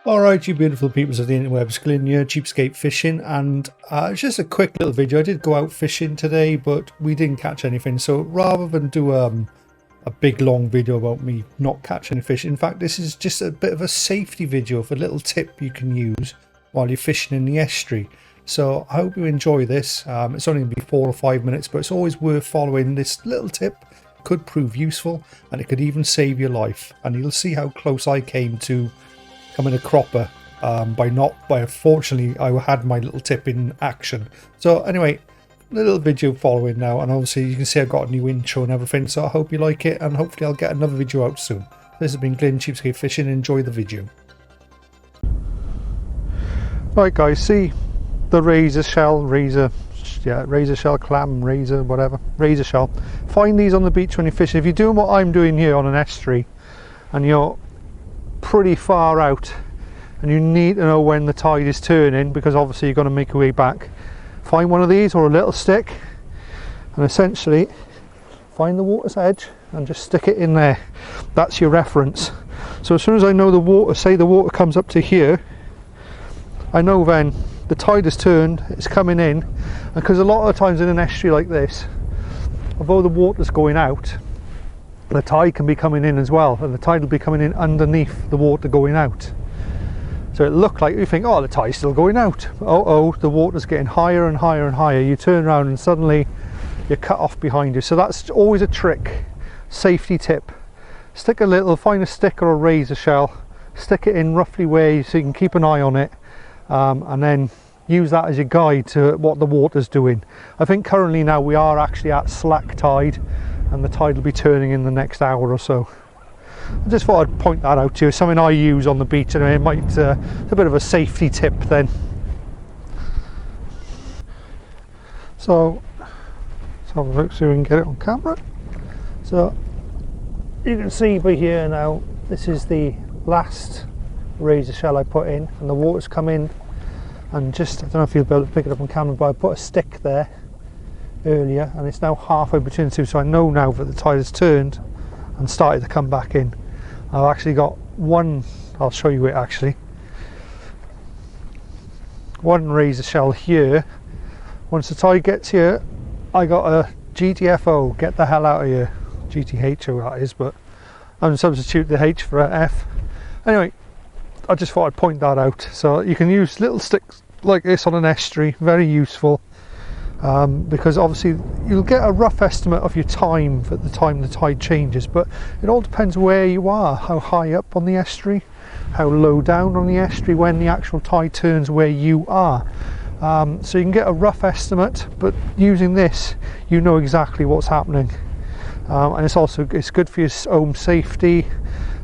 Alright, you beautiful peoples of the interwebs, Glyn here, Cheapskate Fishing, and it's just a quick little video. I did go out fishing today, but we didn't catch anything, so rather than do a big long video about me not catching any fish, in fact this is just a bit of a safety video for a little tip you can use while you're fishing in the estuary. So I hope you enjoy this. It's only going to be 4 or 5 minutes, but it's always worth following. This little tip could prove useful, and it could even save your life, and you'll see how close I came to coming a cropper by fortunately I had my little tip in action. So anyway, a little video following now, and obviously you can see I've got a new intro and everything, so I hope you like it, and hopefully I'll get another video out soon. This has been Glyn, Cheapskate Fishing. Enjoy the video. Right guys, see the razor shell clam, razor shell. Find these on the beach when you're fishing. If you're doing what I'm doing here on an estuary and you're pretty far out and you need to know when the tide is turning, because obviously you're going to make your way back, find one of these or a little stick and essentially find the water's edge and just stick it in there. That's your reference. So as soon as I know the water, say the water comes up to here, I know then the tide has turned, it's coming in. And because a lot of the times in an estuary like this, although the water's going out, the tide can be coming in as well, and the tide will be coming in underneath the water going out. So it looked like you think, oh, the tide's still going out. Oh, the water's getting higher and higher and higher. You turn around and suddenly you're cut off behind you. So that's always a trick, safety tip. Stick a little, find a stick or a razor shell, stick it in roughly where so you can keep an eye on it, and then use that as your guide to what the water's doing. I think currently now we are actually at slack tide, and the tide will be turning in the next hour or so. I just thought I'd point that out to you. It's something I use on the beach, and it might it's a bit of a safety tip then. So let's have a look, see if we can get it on camera. So you can see by here now, this is the last razor shell I put in, and the water's come in, and just, I don't know if you'll be able to pick it up on camera, but I put a stick there earlier and it's now halfway between the two, so I know now that the tide has turned and started to come back in. I've actually got one, I'll show you it actually, one razor shell here. Once the tide gets here, I got a GTFO, get the hell out of here, GTHO that is, but I'm substitute the H for an F. Anyway, I just thought I'd point that out. So you can use little sticks like this on an estuary, very useful. Because obviously you'll get a rough estimate of your time at the time the tide changes, but it all depends where you are, how high up on the estuary, how low down on the estuary, when the actual tide turns where you are. So you can get a rough estimate, but using this you know exactly what's happening, and it's good for your own safety,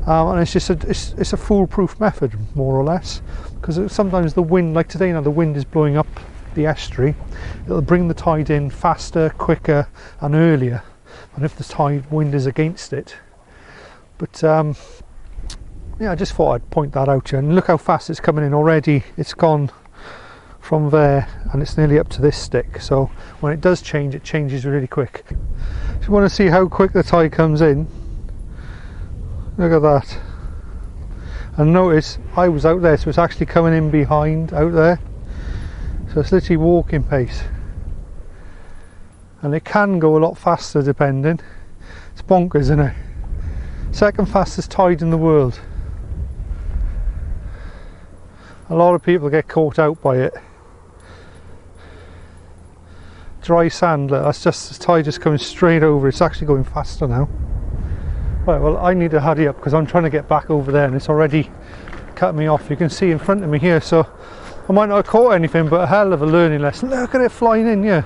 and it's a foolproof method more or less, because sometimes the wind, like today now, the wind is blowing up the estuary. It'll bring the tide in faster, quicker and earlier than if the wind is against it. But yeah, I just thought I'd point that out to you, and look how fast it's coming in already. It's gone from there and it's nearly up to this stick, so when it does change, it changes really quick. If you want to see how quick the tide comes in, look at that. And notice I was out there, so it's actually coming in behind out there. So it's literally walking pace, and it can go a lot faster depending. It's bonkers, isn't it? Second fastest tide in the world. A lot of people get caught out by it. Dry sand, look, that's just the tide just coming straight over. It's actually going faster now. Right, well I need to hurry up because I'm trying to get back over there and it's already cut me off. You can see in front of me here, so I might not have caught anything, but a hell of a learning lesson. Look at it flying in, yeah.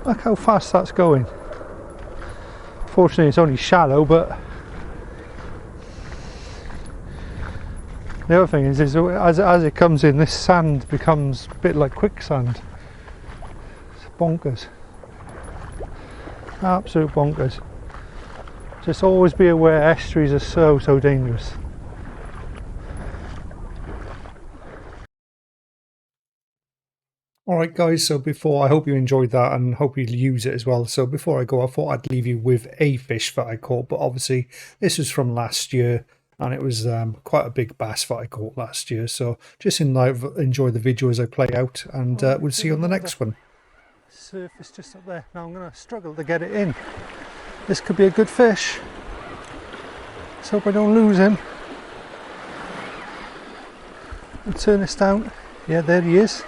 Look how fast that's going. Fortunately it's only shallow, but The other thing is as it comes in, this sand becomes a bit like quicksand. It's bonkers. Absolute bonkers. Just always be aware, estuaries are so dangerous. Alright guys, so I hope you enjoyed that and hope you use it as well. So before I go, I thought I'd leave you with a fish that I caught, but obviously this was from last year and it was quite a big bass that I caught last year. So just enjoy the video as I play out, and we'll see you on the next one. Surface just up there. Now I'm going to struggle to get it in. This could be a good fish. Let's hope I don't lose him. I'll turn this down. Yeah, there he is.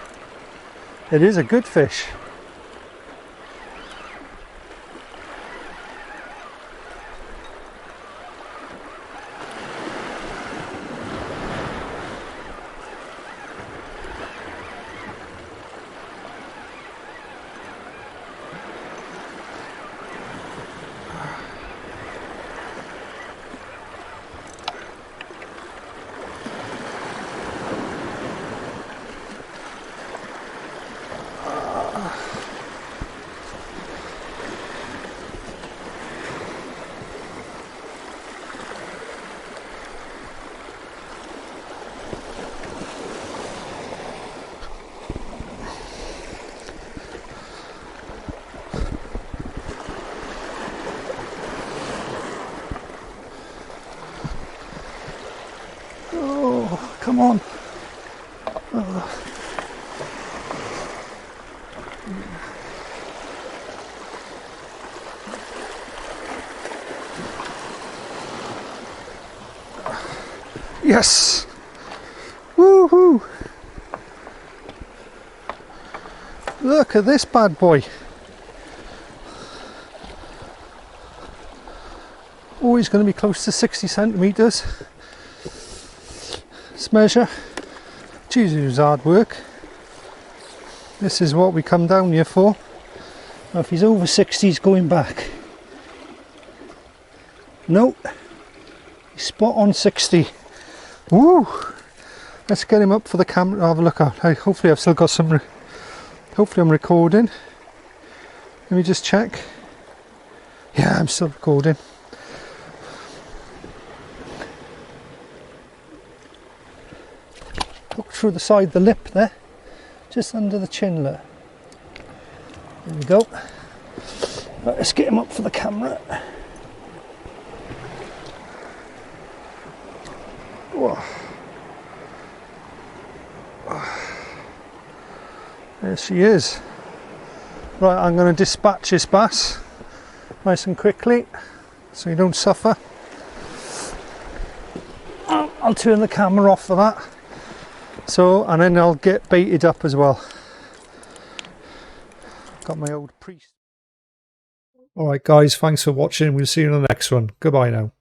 It is a good fish. Oh, come on. Oh. Yes! Woohoo! Look at this bad boy. Oh, he's going to be close to 60 centimetres. Let's measure. Geez, it was hard work. This is what we come down here for. Now, if he's over 60, he's going back. No, he's spot on 60. Woo! Let's get him up for the camera to have a look at. Hopefully I've still got some, hopefully I'm recording. Let me just check. Yeah, I'm still recording. Look through the side of the lip there, just under the chinlet. There we go. Right, let's get him up for the camera. Whoa. There she is. Right, I'm going to dispatch this bass nice and quickly so you don't suffer. I'll turn the camera off for that. So, and then I'll get baited up as well. Got my old priest. Alright guys, thanks for watching. We'll see you in the next one. Goodbye now.